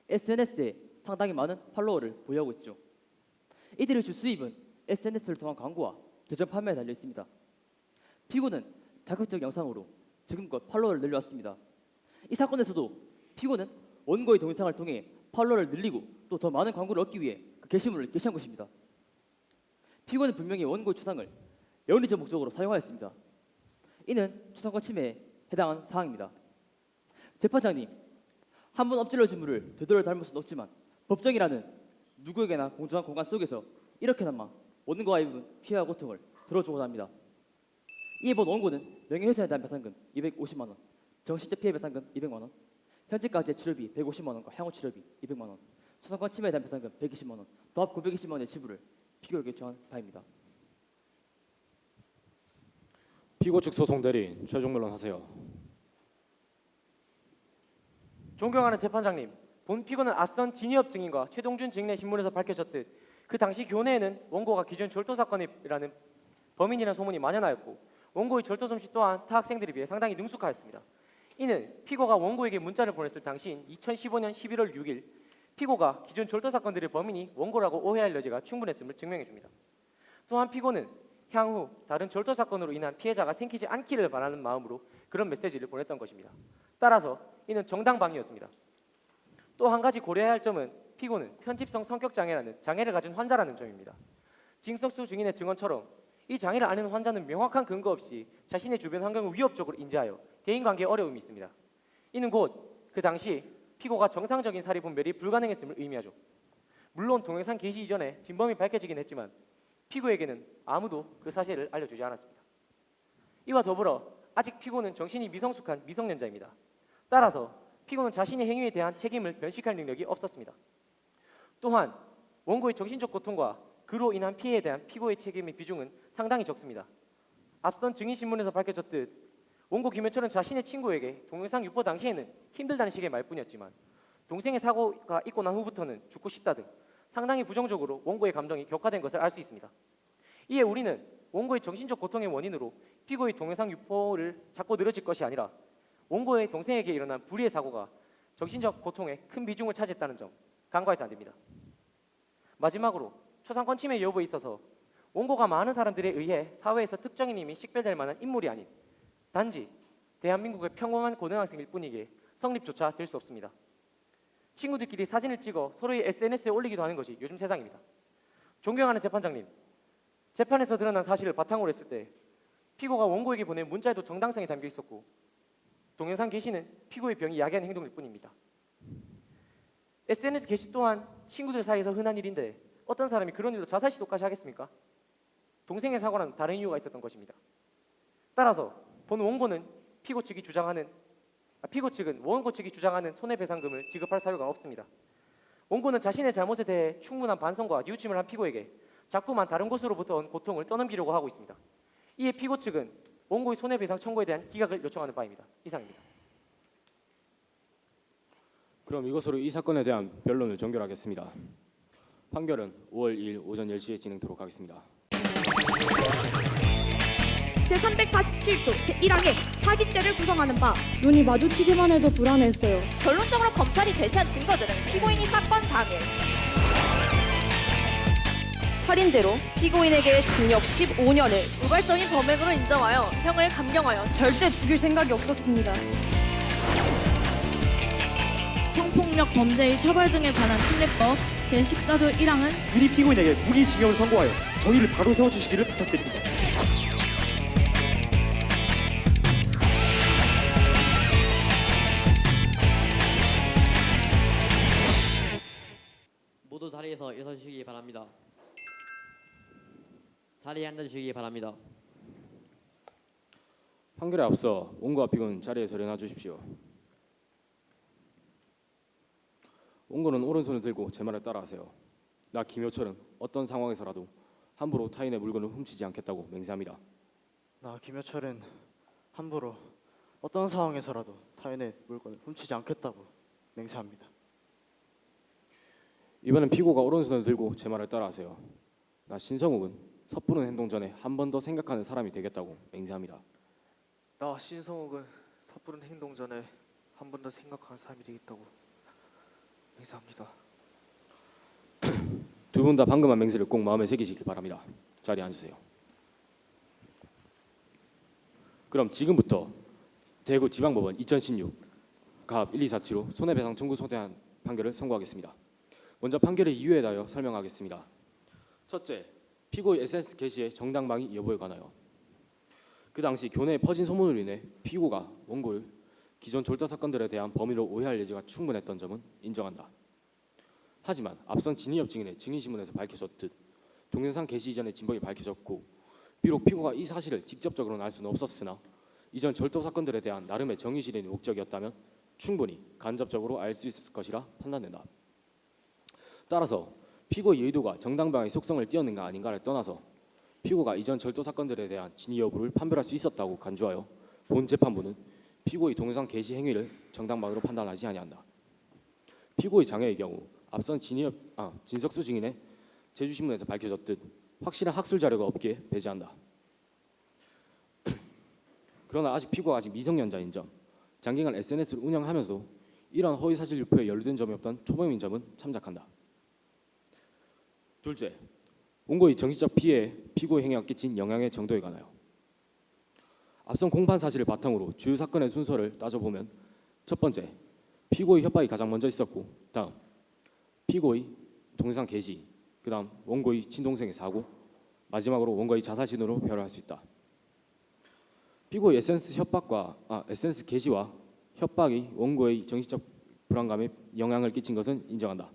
SNS에 상당히 많은 팔로워를 보유하고 있죠. 이들의 주 수입은 SNS를 통한 광고와 계정 판매에 달려 있습니다. 피고는 자극적 영상으로 지금껏 팔로워를 늘려왔습니다. 이 사건에서도 피고는 원고의 동영상을 통해 팔로워를 늘리고 또 더 많은 광고를 얻기 위해 그 게시물을 게시한 것입니다. 피고는 분명히 원고의 추상을 연리적 목적으로 사용하였습니다. 이는 추상과 침해에 해당하는 사항입니다. 재판장님, 한 번 엎질러진 물을 되돌려 닮을 수는 없지만 법정이라는 누구에게나 공정한 공간 속에서 이렇게나마 원고가 입은 피해와 고통을 들어주고자 합니다. 이에 본 원고는 명예훼손에 대한 배상금 250만 원, 정신적 피해 배상금 200만 원, 현재까지의 치료비 150만 원과 향후 치료비 200만 원, 초상권 침해에 대한 배상금 120만 원, 도합 920만 원의 지불을 피고에게 요청한 바입니다.
피고 측 소송 대리인 최종 변론 하세요.
존경하는 재판장님, 본 피고는 앞선 진위업 증인과 최동준 증인의 신문에서 밝혀졌듯 그 당시 교내에는 원고가 기존 절도 사건이라는 범인이라는 소문이 만연하였고 원고의 절도 솜씨 또한 타 학생들에 비해 상당히 능숙하였습니다. 이는 피고가 원고에게 문자를 보냈을 당시인 2015년 11월 6일 피고가 기존 절도 사건들의 범인이 원고라고 오해할 여지가 충분했음을 증명해줍니다. 또한 피고는 향후 다른 절도 사건으로 인한 피해자가 생기지 않기를 바라는 마음으로 그런 메시지를 보냈던 것입니다. 따라서 이는 정당방위였습니다. 또 한 가지 고려해야 할 점은 피고는 편집성 성격장애라는 장애를 가진 환자라는 점입니다. 징석수 증인의 증언처럼 이 장애를 앓는 환자는 명확한 근거 없이 자신의 주변 환경을 위협적으로 인지하여 대인관계에 어려움이 있습니다. 이는 곧 그 당시 피고가 정상적인 사리 분별이 불가능했음을 의미하죠. 물론 동영상 게시 이전에 진범이 밝혀지긴 했지만 피고에게는 아무도 그 사실을 알려주지 않았습니다. 이와 더불어 아직 피고는 정신이 미성숙한 미성년자입니다. 따라서 피고는 자신의 행위에 대한 책임을 면식할 능력이 없었습니다. 또한 원고의 정신적 고통과 그로 인한 피해에 대한 피고의 책임의 비중은 상당히 적습니다. 앞선 증인신문에서 밝혀졌듯 원고 김현철은 자신의 친구에게 동영상 유포 당시에는 힘들다는 식의 말뿐이었지만 동생의 사고가 있고 난 후부터는 죽고 싶다 등 상당히 부정적으로 원고의 감정이 격화된 것을 알 수 있습니다. 이에 우리는 원고의 정신적 고통의 원인으로 피고의 동영상 유포를 자꾸 늘어질 것이 아니라 원고의 동생에게 일어난 불의의 사고가 정신적 고통에 큰 비중을 차지했다는 점 간과해서 안 됩니다. 마지막으로 초상권 침해 여부에 있어서 원고가 많은 사람들에 의해 사회에서 특정인 이미 식별될 만한 인물이 아닌 단지 대한민국의 평범한 고등학생일 뿐이기에 성립조차 될 수 없습니다. 친구들끼리 사진을 찍어 서로의 SNS에 올리기도 하는 것이 요즘 세상입니다. 존경하는 재판장님, 재판에서 드러난 사실을 바탕으로 했을 때 피고가 원고에게 보낸 문자에도 정당성이 담겨 있었고 동영상 게시는 피고의 병이 야기한 행동일 뿐입니다. SNS 게시 또한 친구들 사이에서 흔한 일인데 어떤 사람이 그런 일로 자살 시도까지 하겠습니까? 동생의 사고는 다른 이유가 있었던 것입니다. 따라서 본 원고는 피고 측은 원고 측이 주장하는 손해배상금을 지급할 사유가 없습니다. 원고는 자신의 잘못에 대해 충분한 반성과 뉘우침을 한 피고에게 자꾸만 다른 곳으로부터 온 고통을 떠넘기려고 하고 있습니다. 이에 피고 측은 원고의 손해배상 청구에 대한 기각을 요청하는 바입니다. 이상입니다.
그럼 이것으로 이 사건에 대한 변론을 종결하겠습니다. 판결은 5월 2일 오전 10시에 진행토록 하겠습니다.
제347조 제1항에 사기죄를 구성하는 바 눈이 마주치기만 해도 불안했어요.
결론적으로 검찰이 제시한 증거들은 피고인이 사건 당일
살인죄로 피고인에게 징역 15년을
우발적인 범행으로 인정하여 형을 감경하여
절대 죽일 생각이 없었습니다.
성폭력 범죄의 처벌 등에 관한 특례법 제14조 1항은
유리 피고인에게 무기징역을 선고하여 정의를 바로 세워주시기를 부탁드립니다.
모두 자리에서 일어서주시기 바랍니다. 자리에 앉아주시기 바랍니다.
판결에 앞서 원고와 피고는 자리에서 일어나 주십시오. 원고는 오른손을 들고 제 말을 따라하세요. 나 김효철은 어떤 상황에서라도 함부로 타인의 물건을 훔치지 않겠다고 맹세합니다.
나 김효철은 함부로 어떤 상황에서라도 타인의 물건을 훔치지 않겠다고 맹세합니다.
이번엔 피고가 오른손을 들고 제 말을 따라하세요. 나 신성욱은 섣부른 행동 전에 한 번 더 생각하는 사람이 되겠다고 맹세합니다.
나 신성욱은 섣부른 행동 전에 한 번 더 생각하는 사람이 되겠다고 맹세합니다.
두 분 다 방금 한 맹세를 꼭 마음에 새기시길 바랍니다. 자리에 앉으세요. 그럼 지금부터 대구지방법원 2016 갑 1247호 손해배상 청구 소대한 판결을 선고하겠습니다. 먼저 판결의 이유에 대하여 설명하겠습니다. 첫째, 피고의 SNS 게시의 정당방위 여부에 관하여 그 당시 교내에 퍼진 소문으로 인해 피고가 원고를 기존 졸자 사건들에 대한 범위로 오해할 여지가 충분했던 점은 인정한다. 하지만 앞선 진위협 증인의 증인신문에서 밝혀졌듯 동영상 게시 이전의 진범이 밝혀졌고 비록 피고가 이 사실을 직접적으로는 알 수는 없었으나 이전 절도 사건들에 대한 나름의 정의 실현이 목적이었다면 충분히 간접적으로 알 수 있을 것이라 판단된다. 따라서 피고의 의도가 정당방위의 속성을 띄었는가 아닌가를 떠나서 피고가 이전 절도 사건들에 대한 진위 여부를 판별할 수 있었다고 간주하여 본 재판부는 피고의 동영상 게시 행위를 정당방위로 판단하지 아니한다. 피고의 장애의 경우 앞선 진석수 증인의 제주신문에서 밝혀졌듯 확실한 학술 자료가 없기에 배제한다. 그러나 아직 피고가 아직 미성년자인 점, 장기간 SNS를 운영하면서도 이러한 허위사실 유포에 연루된 점이 없던 초범인 점은 참작한다. 둘째, 원고의 정신적 피해에 피고의 행위가 끼친 영향의 정도에 관하여 앞선 공판 사실을 바탕으로 주요 사건의 순서를 따져보면 첫 번째, 피고의 협박이 가장 먼저 있었고 다음, 피고의 동영상 게시, 그 다음 원고의 친동생의 사고, 마지막으로 원고의 자살 신호로 별할 수 있다. 피고의 SNS 게시와 협박이 원고의 정신적 불안감에 영향을 끼친 것은 인정한다.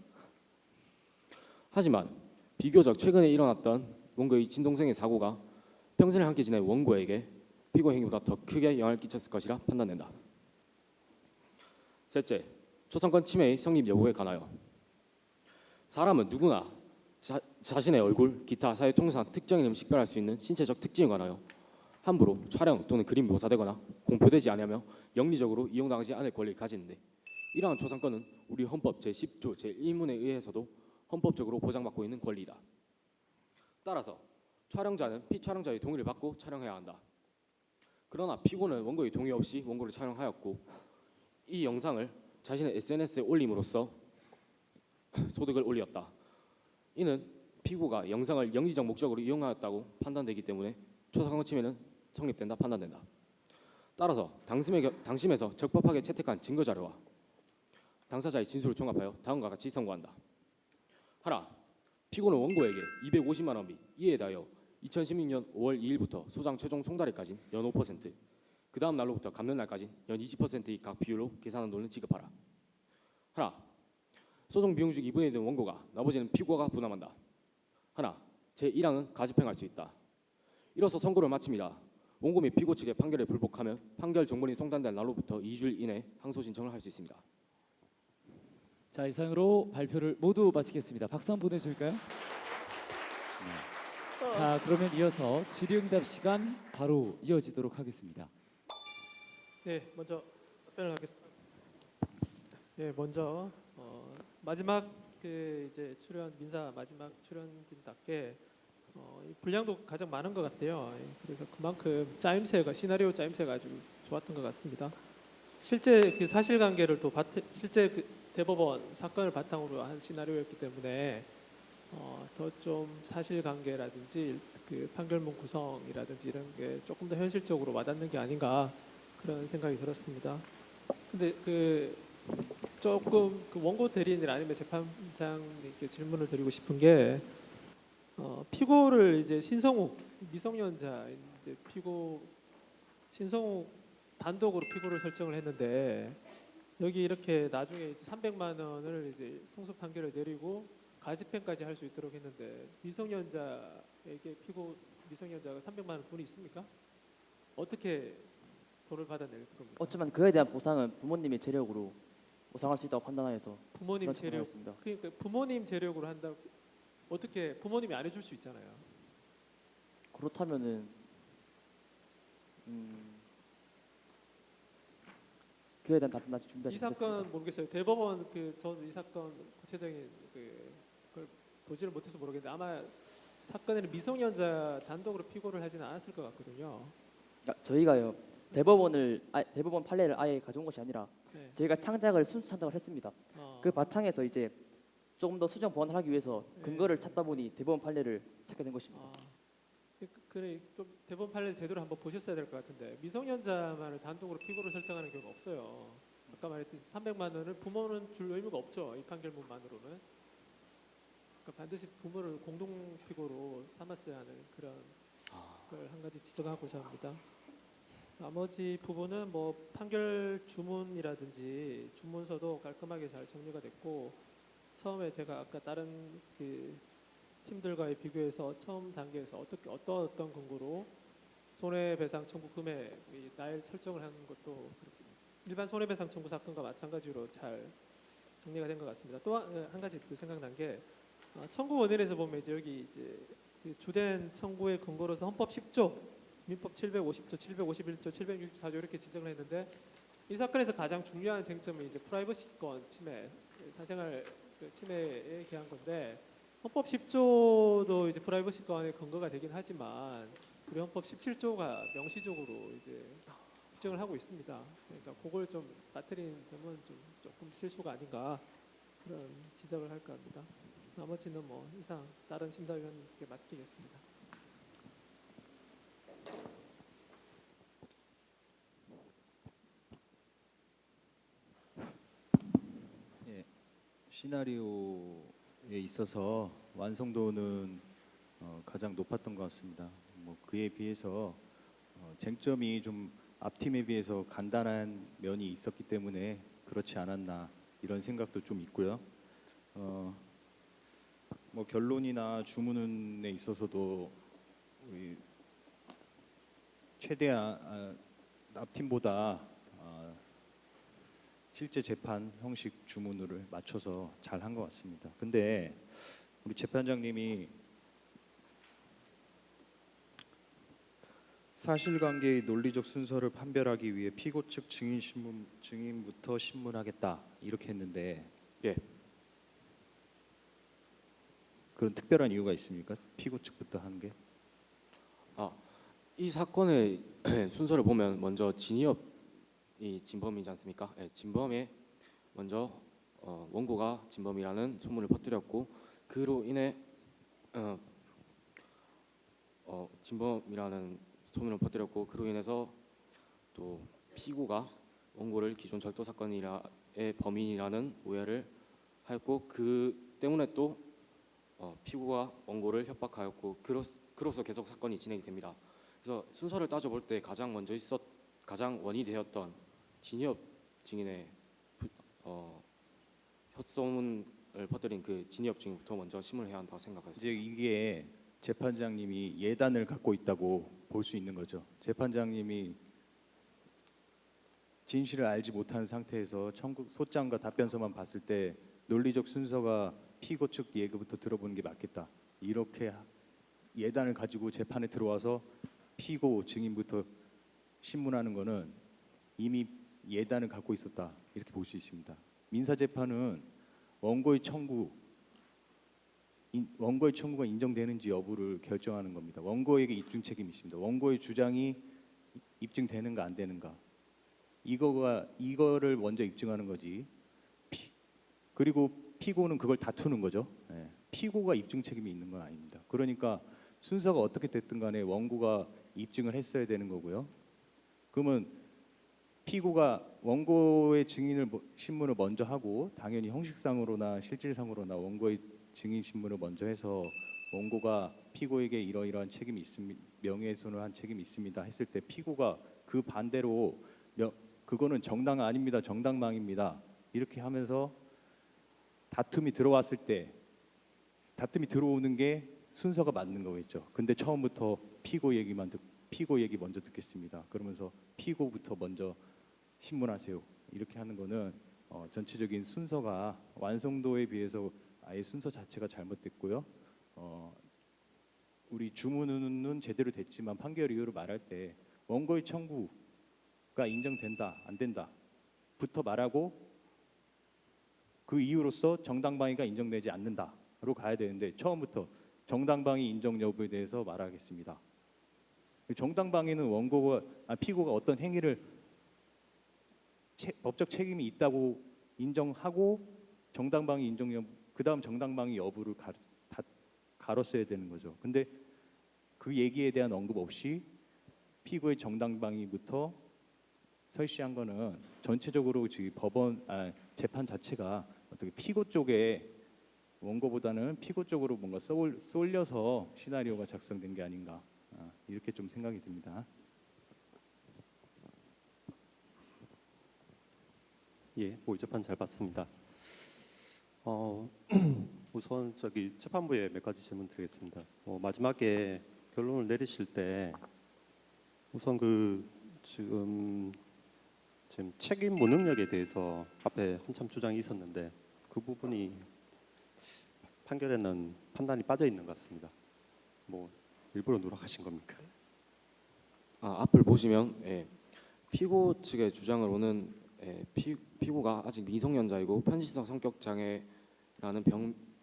하지만 비교적 최근에 일어났던 원고의 친동생의 사고가 평생을 함께 지낸 원고에게 피고의 행위보다 더 크게 영향을 끼쳤을 것이라 판단된다. 셋째, 초상권 침해의 성립 여부에 관하여 사람은 누구나 자신의 얼굴, 기타 사회 통상 특정인을 식별할 수 있는 신체적 특징에 관하여 함부로 촬영 또는 그림이 묘사되거나 공표되지 않으며 영리적으로 이용당하지 않을 권리를 가지는데 이러한 초상권은 우리 헌법 제10조 제1문에 의해서도 헌법적으로 보장받고 있는 권리이다. 따라서 촬영자는 피촬영자의 동의를 받고 촬영해야 한다. 그러나 피고는 원고의 동의 없이 원고를 촬영하였고 이 영상을 자신의 SNS에 올림으로써 소득을 올렸다. 이는 피고가 영상을 영리적 목적으로 이용하였다고 판단되기 때문에 초상권 침해는 성립된다 판단된다. 따라서 당심에서 적법하게 채택한 증거 자료와 당사자의 진술을 종합하여 다음과 같이 선고한다. 하나, 피고는 원고에게 250만 원 및 이에 대하여 2016년 5월 2일부터 소장 최종 송달에까지 연 5%, 그 다음 날로부터 갚는 날까지 연 20%의 각 비율로 계산한 돈을 지급하라. 하나, 소송 비용 중 2분의 1은 원고가, 나머지는 피고가 부담한다. 하나, 제1항은 가집행할 수 있다. 이로써 선고를 마칩니다. 원고 및 피고 측의 판결에 불복하면 판결 정본이 송달된 날로부터 2주일 이내 항소 신청을 할 수 있습니다.
자, 이상으로 발표를 모두 마치겠습니다. 박수 한번 보내줄까요? 네. 자, 그러면 이어서 질의응답 시간 바로 이어지도록 하겠습니다.
네, 먼저 답변을 하겠습니다. 네, 먼저 마지막 그 이제 출연 민사 마지막 출연진답게 이 분량도 가장 많은 것 같아요. 예, 그래서 그만큼 짜임새가 시나리오 짜임새가 아주 좋았던 것 같습니다. 실제 그 사실관계를 또 실제 그 대법원 사건을 바탕으로 한 시나리오였기 때문에 더 좀 사실관계라든지 그 판결문 구성이라든지 이런 게 조금 더 현실적으로 와닿는 게 아닌가 그런 생각이 들었습니다. 근데 그 조금 그 원고 대리인 아니면 재판장님께 질문을 드리고 싶은 게 피고를 이제 신성욱 미성년자 이제 피고 신성욱 단독으로 피고를 설정을 했는데 여기 이렇게 나중에 이제 300만 원을 이제 승소 판결을 내리고 가집행까지 할 수 있도록 했는데 미성년자에게 피고 미성년자가 300만 원 돈이 있습니까? 어떻게 돈을 받아낼 겁니까?
어쩌면 그에 대한 보상은 부모님의 재력으로 보상할 수 있다고 판단하여서
부모님
그런
재력
처분을 했습니다.
그러니까 부모님 재력으로 한다 어떻게 부모님이 안 해줄 수 있잖아요.
그렇다면은 그에 대한 답변 아직 준비하지
이 사건
못했습니다.
모르겠어요. 대법원 그 저도 이 사건 구체적인 그걸 보지를 못해서 모르겠는데 아마 사건에는 미성년자 단독으로 피고를 하지는 않았을 것 같거든요.
저희가요 대법원 판례를 아예 가져온 것이 아니라
네.
저희가 창작을 순수 창작을 했습니다. 그 바탕에서 이제 조금 더 수정 보완을 하기 위해서 근거를 찾다 보니 대법원 판례를 찾게 된 것입니다.
그래 좀 대법원 판례를 제대로 한번 보셨어야 될 것 같은데 미성년자만을 단독으로 피고를 설정하는 경우가 없어요. 아까 말했듯이 300만 원을 부모는 줄 의무가 없죠. 이 판결문만으로는. 그러니까 반드시 부모를 공동 피고로 삼았어야 하는 그런 걸 한 가지 지적하고자 합니다. 나머지 부분은 뭐 판결 주문이라든지 주문서도 깔끔하게 잘 정리가 됐고 처음에 제가 아까 다른 그 팀들과의 비교해서 처음 단계에서 어떤 근거로 손해배상 청구 금액의 날 설정을 하는 것도 일반 손해배상 청구 사건과 마찬가지로 잘 정리가 된 것 같습니다. 또 한 가지 또 생각난 게 청구 원인에서 보면 이제 여기 이제 그 주된 청구의 근거로서 헌법 10조, 민법 750조, 751조, 764조 이렇게 지정을 했는데 이 사건에서 가장 중요한 쟁점이 이제 프라이버시권 침해, 사생활 침해에 대한 건데 헌법 10조도 이제 프라이버시권의 근거가 되긴 하지만 우리 헌법 17조가 명시적으로 이제 규정을 하고 있습니다. 그러니까 그걸 좀 빠뜨린 점은 좀 조금 실수가 아닌가 그런 지적을 할까 합니다. 나머지는 뭐 이상 다른 심사위원님께 맡기겠습니다.
예, 시나리오에 있어서 완성도는 가장 높았던 것 같습니다. 뭐 그에 비해서 쟁점이 좀 앞팀에 비해서 간단한 면이 있었기 때문에 그렇지 않았나 이런 생각도 좀 있고요. 뭐 결론이나 주문에 있어서도 우리 최대한 앞팀보다 실제 재판 형식 주문을 맞춰서 잘 한 것 같습니다. 근데 우리 재판장님이 사실관계의 논리적 순서를 판별하기 위해 피고 측 증인부터 신문하겠다 이렇게 했는데
예.
그런 특별한 이유가 있습니까? 피고 측부터 하는 게?
이 사건의 순서를 보면 먼저 진이업이 진범이지 않습니까? 예, 진범에 먼저 원고가 진범이라는 소문을 퍼뜨렸고 그로 인해 진범이라는 소문을 퍼뜨렸고 그로 인해서 또 피고가 원고를 기존 절도 사건의 범인이라는 오해를 하였고 그 때문에 또 피고가 원고를 협박하였고 그로서 계속 사건이 진행이 됩니다. 그래서 순서를 따져볼 때 가장 원인이 되었던 진위업 증인의 헛소문을 퍼뜨린 그 진위업 증인부터 먼저 심을 해야 한다고 생각했습니다.
이제 이게 재판장님이 예단을 갖고 있다고 볼 수 있는 거죠. 재판장님이 진실을 알지 못한 상태에서 소장과 답변서만 봤을 때 논리적 순서가 피고 측 얘기부터 들어보는 게 맞겠다. 이렇게 예단을 가지고 재판에 들어와서 피고 증인부터 신문하는 거는 이미 예단을 갖고 있었다. 이렇게 볼 수 있습니다. 민사 재판은 원고의 청구가 인정되는지 여부를 결정하는 겁니다. 원고에게 입증 책임이 있습니다. 원고의 주장이 입증되는가 안 되는가. 이거를 먼저 입증하는 거지. 그리고 피고는 그걸 다투는 거죠. 예. 피고가 입증 책임이 있는 건 아닙니다. 그러니까 순서가 어떻게 됐든 간에 원고가 입증을 했어야 되는 거고요. 그러면 피고가 원고의 증인을 신문을 먼저 하고 당연히 형식상으로나 실질상으로나 원고의 증인 신문을 먼저 해서 원고가 피고에게 이러이러한 책임이 있습니다. 명예훼손을 한 책임이 있습니다 했을 때 피고가 그 반대로 그거는 정당 아닙니다. 정당방위입니다. 이렇게 하면서 다툼이 들어왔을 때 다툼이 들어오는 게 순서가 맞는 거겠죠. 근데 처음부터 피고 얘기 먼저 듣겠습니다. 그러면서 피고부터 먼저 신문하세요. 이렇게 하는 거는 전체적인 순서가 완성도에 비해서 아예 순서 자체가 잘못됐고요. 우리 주문은 제대로 됐지만 판결 이유를 말할 때 원고의 청구가 인정된다 안 된다부터 말하고 그 이유로서 정당방위가 인정되지 않는다로 가야 되는데 처음부터 정당방위 인정 여부에 대해서 말하겠습니다. 정당방위는 피고가 어떤 행위를 법적 책임이 있다고 인정하고 정당방위 인정 여부 그다음 정당방위 여부를 가로써야 되는 거죠. 근데 그 얘기에 대한 언급 없이 피고의 정당방위부터 설시한 거는 전체적으로 지금 재판 자체가 어떻게 피고 쪽에 원고보다는 피고 쪽으로 뭔가 쏠려서 시나리오가 작성된 게 아닌가 이렇게 좀 생각이 듭니다.
예, 모의 재판 잘 봤습니다. 우선 재판부에 몇 가지 질문 드리겠습니다. 마지막에 결론을 내리실 때 우선 지금 책임 무능력에 대해서 앞에 한참 주장이 있었는데 그 부분이 판결에는 판단이 빠져 있는 것 같습니다. 일부러 누락하신 겁니까?
앞을 보시면 피고 측의 주장으로는 피고가 아직 미성년자이고 편식성 성격 장애라는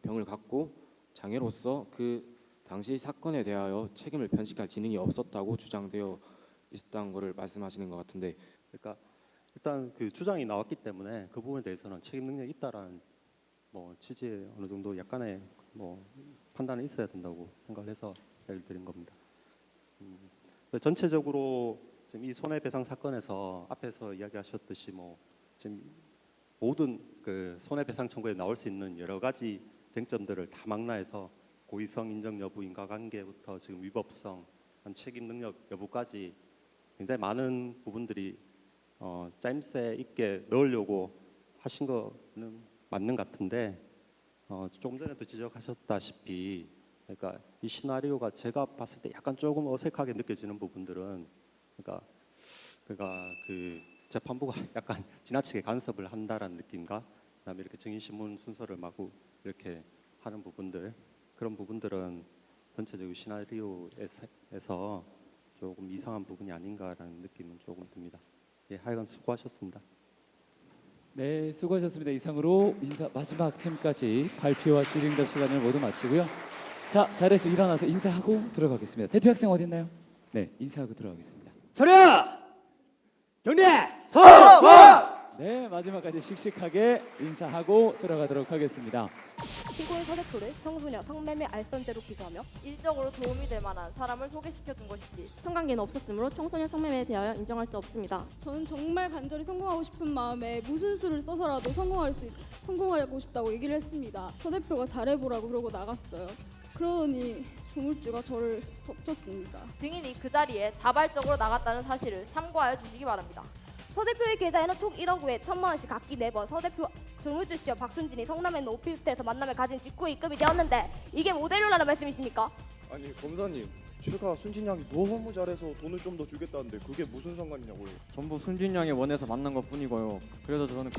병을 갖고 장애로서 그 당시 사건에 대하여 책임을 편식할 지능이 없었다고 주장되어 있었다는 것을 말씀하시는 것 같은데,
그러니까 일단 그 주장이 나왔기 때문에 그 부분에 대해서는 책임 능력이 있다라는 취지에 어느 정도 약간의 판단이 있어야 된다고 생각을 해서 얘기를 드린 겁니다. 전체적으로 지금 이 손해배상 사건에서 앞에서 이야기하셨듯이 지금 모든 그 손해배상 청구에 나올 수 있는 여러 가지 쟁점들을 다 망라해서 고의성 인정 여부, 인과관계부터 지금 위법성, 책임 능력 여부까지 굉장히 많은 부분들이 짜임새 있게 넣으려고 하신 거는 맞는 것 같은데 조금 전에도 지적하셨다시피 그러니까 이 시나리오가 제가 봤을 때 약간 조금 어색하게 느껴지는 부분들은 그러니까 그 재판부가 약간 지나치게 간섭을 한다라는 느낌과 그다음에 이렇게 증인신문 순서를 마구 이렇게 하는 부분들 그런 부분들은 전체적인 시나리오에서 조금 이상한 부분이 아닌가라는 느낌은 조금 듭니다. 예, 하여간 수고하셨습니다.
네, 수고하셨습니다. 이상으로 인사 마지막 템까지 발표와 질의응답 시간을 모두 마치고요. 자, 자리에서 일어나서 인사하고 들어가겠습니다. 대표 학생 어디 있나요? 네, 인사하고 들어가겠습니다.
차려! 경례!
서원! 네, 마지막까지 씩씩하게 인사하고 들어가도록 하겠습니다.
피고인 서대표를 성소녀 성매매 알선죄로 기소하며
일적으로 도움이 될 만한 사람을 소개시켜준 것이지
성관계는 없었으므로 청소년 성매매에 대하여 인정할 수 없습니다.
저는 정말 간절히 성공하고 싶은 마음에 무슨 수를 써서라도 성공하고 싶다고 얘기를 했습니다. 서대표가 잘해보라고 그러고 나갔어요. 그러더니 조물주가 저를 덮쳤습니다.
증인이 그 자리에 자발적으로 나갔다는 사실을 참고하여 주시기 바랍니다.
서 대표의 계좌에는 총 1억 후에 1,000만 원씩 각기 내번 서 대표 조물주 씨와 박순진이 성남에 있는 오피스텔에서 만남을 가진 직후에 입금이 되었는데 이게 모델료라는 말씀이십니까?
아니 검사님, 제가 순진 양이 너무 잘해서 돈을 좀 더 주겠다는데 그게 무슨 상관이냐고요?
전부 순진 양이 원해서 만난 것 뿐이고요. 그래서 저는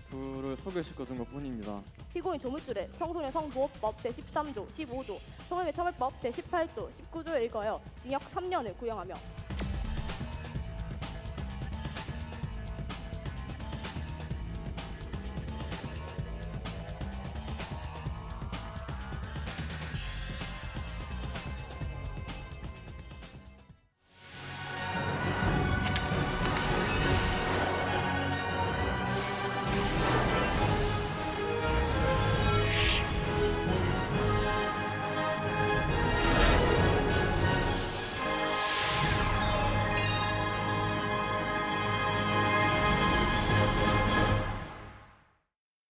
둘을 소개시켜준 것 뿐입니다.
피고인 조물주를 청소년 성보호법 제13조, 15조, 성매매 처벌법 제18조, 19조에 일거하여 징역 3년을 구형하며